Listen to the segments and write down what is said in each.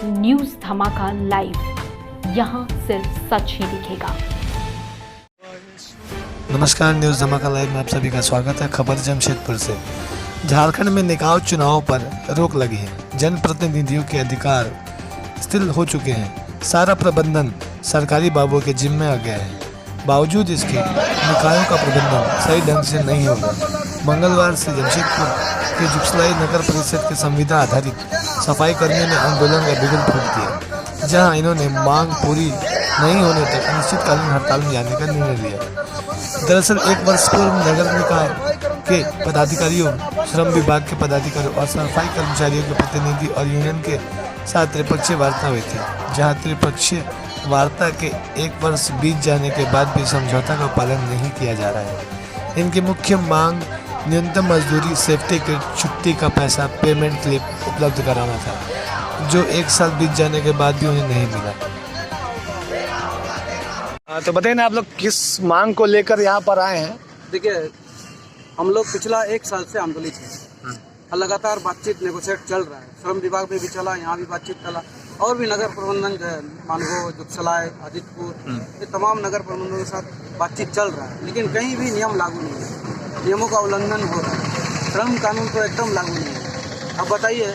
News धमाका live, यहाँ सिर्फ सच ही दिखेगा। नमस्कार, न्यूज़ धमाका लाइव में आप सभी का स्वागत है। खबर जमशेदपुर से। झारखंड में निकाय चुनाव पर रोक लगी है। जनप्रतिनिधियों के अधिकार स्थिर हो चुके हैं। सारा प्रबंधन सरकारी बाबुओं के जिम्मे आ गया है। बावजूद इसके निकायों का प्रबंधन सही ढंग से नहीं होगा। मंगलवार से जमशेदपुर के जुगसलाई नगर परिषद के संविदा आधारित सफाई कर्मियों ने आंदोलन का बिगुल फूंक दिया, जहां इन्होंने मांग पूरी नहीं होने तक अनिश्चितकालीन हड़ताल में जाने का निर्णय लिया। दरअसल 1 वर्ष पूर्व नगर निकाय के पदाधिकारियों, श्रम विभाग के पदाधिकारियों और सफाई कर्मचारियों के प्रतिनिधि और यूनियन के साथ त्रिपक्षीय वार्ता हुई थी, जहां त्रिपक्षीय वार्ता के 1 वर्ष बीत जाने के बाद भी समझौता का पालन नहीं किया जा रहा है। इनकी मुख्य मांग न्यूनतम मजदूरी, सेफ्टी किट, छुट्टी का पैसा, पेमेंट स्लिप उपलब्ध कराना था, जो 1 साल बीत जाने के बाद भी उन्हें नहीं मिला। तो बताइए ना, आप लोग किस मांग को लेकर यहाँ पर आए हैं? देखिए, हम लोग पिछला 1 साल से आंदोलित हैं। लगातार बातचीत नेगोशिएट चल रहा है। श्रम विभाग में भी चला, यहाँ भी बातचीत चला, और भी नगर प्रबंधन जो है, मानगो, जुगसलाई, आदित्यपुर, ये तमाम नगर प्रबंधनों के साथ बातचीत चल रहा है, लेकिन कहीं भी नियम लागू नहीं है। नियमों का उल्लंघन हो रहा है। श्रम कानून तो एकदम लागू नहीं है। अब बताइए,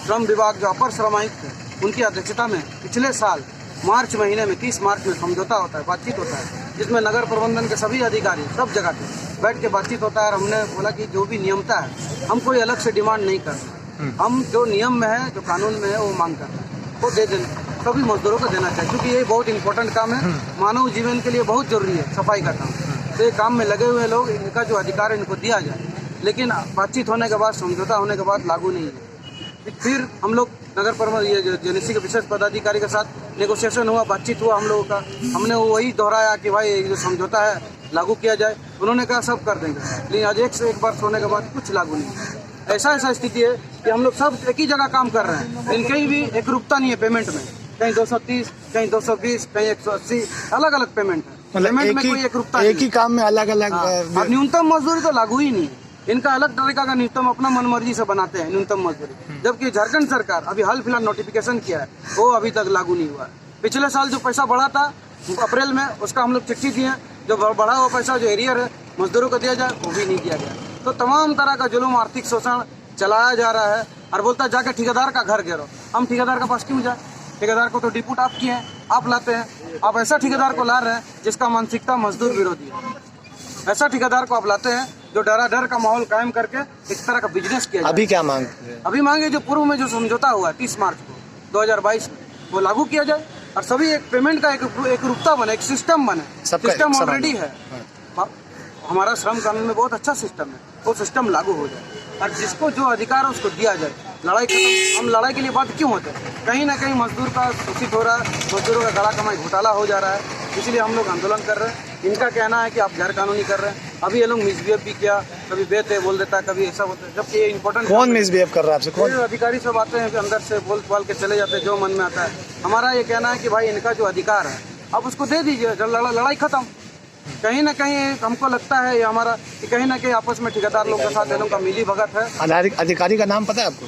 श्रम विभाग जो अपर श्रम आयुक्त है, उनकी अध्यक्षता में पिछले साल मार्च महीने में 30 मार्च में समझौता होता है, बातचीत होता है, जिसमें नगर प्रबंधन के सभी अधिकारी सब जगह पे बैठ के बातचीत होता है। और हमने बोला कि जो भी नियमता है, हम कोई अलग से डिमांड नहीं करते। हम जो नियम में है, जो कानून में है, वो मांग करते हैं, वो दे देना, सभी मजदूरों को देना चाहिए, क्योंकि ये बहुत इंपॉर्टेंट काम है, मानव जीवन के लिए बहुत जरूरी है सफाई का काम। तो ये काम में लगे हुए लोग, इनका जो अधिकार है इनको दिया जाए, लेकिन बातचीत होने के बाद, समझौता होने के बाद लागू नहीं है। फिर हम लोग नगर प्रबंधन, ये जेनेसी के विशेष पदाधिकारी के साथ नेगोशिएशन हुआ, बातचीत हुआ हम लोगों का। हमने वही दोहराया कि भाई ये जो समझौता है लागू किया जाए। उन्होंने कहा सब कर देंगे, लेकिन आज 1 से 1 वर्ष होने के बाद कुछ लागू नहीं। ऐसा स्थिति है कि हम लोग सब एक ही जगह काम कर रहे हैं, लेकिन कहीं भी एकरूपता नहीं है पेमेंट में। कहीं 230, कहीं 220, कहीं 180, अलग अलग पेमेंट है। पेमेंट में कोई एकरूपता नहीं। एक ही काम में अलग अलग। और न्यूनतम मजदूरी तो लागू ही नहीं है। इनका अलग तरीका का न्यूनतम अपना मनमर्जी से बनाते हैं न्यूनतम मजदूरी, जबकि झारखंड सरकार अभी हाल फिलहाल नोटिफिकेशन किया है, वो अभी तक लागू नहीं हुआ है। पिछले साल जो पैसा बढ़ा था अप्रैल में, उसका हम लोग चिट्ठी दिए, जो बढ़ा हुआ पैसा जो एरियर है मजदूरों को दिया जाए, वो भी नहीं दिया गया। तो तमाम तरह का जुल्म, आर्थिक शोषण चलाया जा रहा है। और बोलता है जाकर ठेकेदार का घर घेरो। हम ठेकेदार के पास क्यों जाए? ठेकेदार को तो डिप्यूट आप किए हैं, आप लाते हैं। आप ऐसा ठेकेदार को ला रहे हैं जिसका मानसिकता मजदूर विरोधी है। ऐसा ठेकेदार को आप लाते हैं जो डर का माहौल कायम करके एक तरह का बिजनेस किया। अभी क्या मांग? अभी मांगे जो पूर्व में जो समझौता हुआ है 30 मार्च को 2022 में, वो लागू किया जाए, और सभी एक पेमेंट का एक रूपता बने, एक सिस्टम बने। सिस्टम ऑलरेडी है, हमारा श्रम कानून में बहुत अच्छा सिस्टम है, वो सिस्टम लागू हो जाए, और जिसको जो अधिकार है उसको दिया जाए। लड़ाई खत्म। हम लड़ाई के लिए बात क्यों होते हैं? कहीं ना कहीं मजदूर का शोषित हो रहा है, मजदूरों का गला कमाई घोटाला हो जा रहा है, इसलिए हम लोग आंदोलन कर रहे हैं। इनका कहना है कि आप गैर कानूनी कर रहे हैं। अभी ये लोग मिसबिहेव भी किया, कभी बेते बोल देता है, कभी ऐसा होता है, जबकि ये इंपॉर्टेंट। कौन मिसबिहेव कर रहा है आपसे? कौन? अधिकारी सब आते हैं, अंदर से बोल के चले जाते हैं, जो मन में आता है। हमारा ये कहना है कि भाई इनका जो अधिकार है आप उसको दे दीजिए, लड़ाई खत्म। कहीं ना कहीं हमको लगता है ये हमारा कि कहीं ना कहीं आपस में ठेकेदार लोग के साथ लोगों का मिली भगत है। अधिकारी का नाम पता है आपको?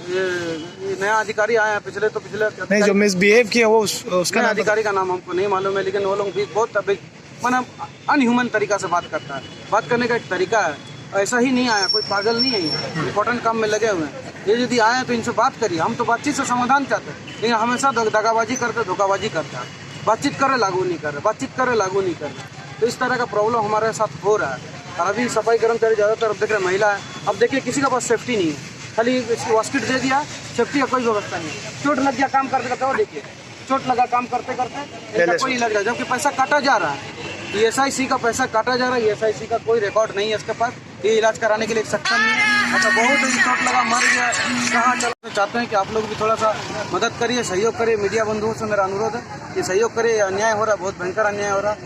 ये नया अधिकारी आया है, पिछले नहीं, जो मिसबिहेव किया वो उसका अधिकारी का नाम हमको नहीं मालूम है, लेकिन वो लोग भी बहुत माना अनह्यूमन तरीका से बात करता है। बात करने का एक तरीका है, ऐसा ही नहीं आया, कोई पागल नहीं है, इंपॉर्टेंट काम में लगे हुए हैं। ये यदि आए तो इनसे बात करिए। हम तो बातचीत से समाधान चाहते हैं, लेकिन हमेशा दगाबाजी करते, धोखाबाजी करते हैं। बातचीत करे लागू नहीं कर रहे, बातचीत करे लागू नहीं कर रहे। तो इस तरह का प्रॉब्लम हमारे साथ हो रहा है। और अभी सफाई कर्मचारी ज़्यादातर देख रहे महिला है। अब देखिए, किसी का पास सेफ्टी नहीं है, खाली वॉस्किट दे दिया, सेफ्टी का कोई व्यवस्था नहीं है। चोट लग गया काम करते करते, और देखिए चोट लगा काम करते करते कोई लग रहा है, जबकि पैसा काटा जा रहा है। ESIC का पैसा काटा जा रहा है। ESIC का कोई रिकॉर्ड नहीं है इसके पास, ये इलाज कराने के लिए सक्षम नहीं है। अच्छा, बहुत ही चोट लगा, मर गया, कहाँ चला। चाहते हैं कि आप लोग भी थोड़ा सा मदद करिए, सहयोग करिए। मीडिया बंधुओं से मेरा अनुरोध है कि सहयोग करिए। अन्याय हो रहा है, बहुत भयंकर अन्याय हो रहा है,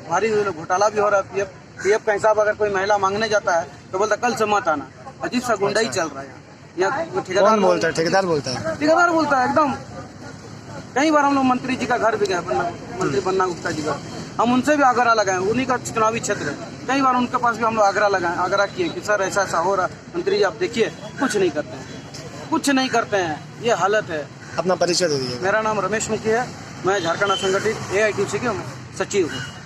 भारी घोटाला भी हो रहा है। PF का हिसाब अगर कोई महिला मांगने जाता है तो बोलता कल से मत आना। अजीब सा गुंडाई चल रहा है यहाँ। ठेकेदार बोलता है, ठेकेदार बोलता है एकदम। कई बार हम लोग मंत्री जी का घर भी गए, मंत्री बन्ना गुप्ता जी का, हम उनसे भी आग्रह लगाए, उन्हीं का चुनावी क्षेत्र है। कई बार उनके पास भी हम लोग आग्रह किए कि सर ऐसा ऐसा हो रहा, मंत्री जी आप देखिए, कुछ नहीं करते हैं, ये हालत है। अपना परिचय दे दीजिए। मेरा नाम रमेश मुखी है, मैं झारखंड असंगठित AITUC के सचिव हूँ।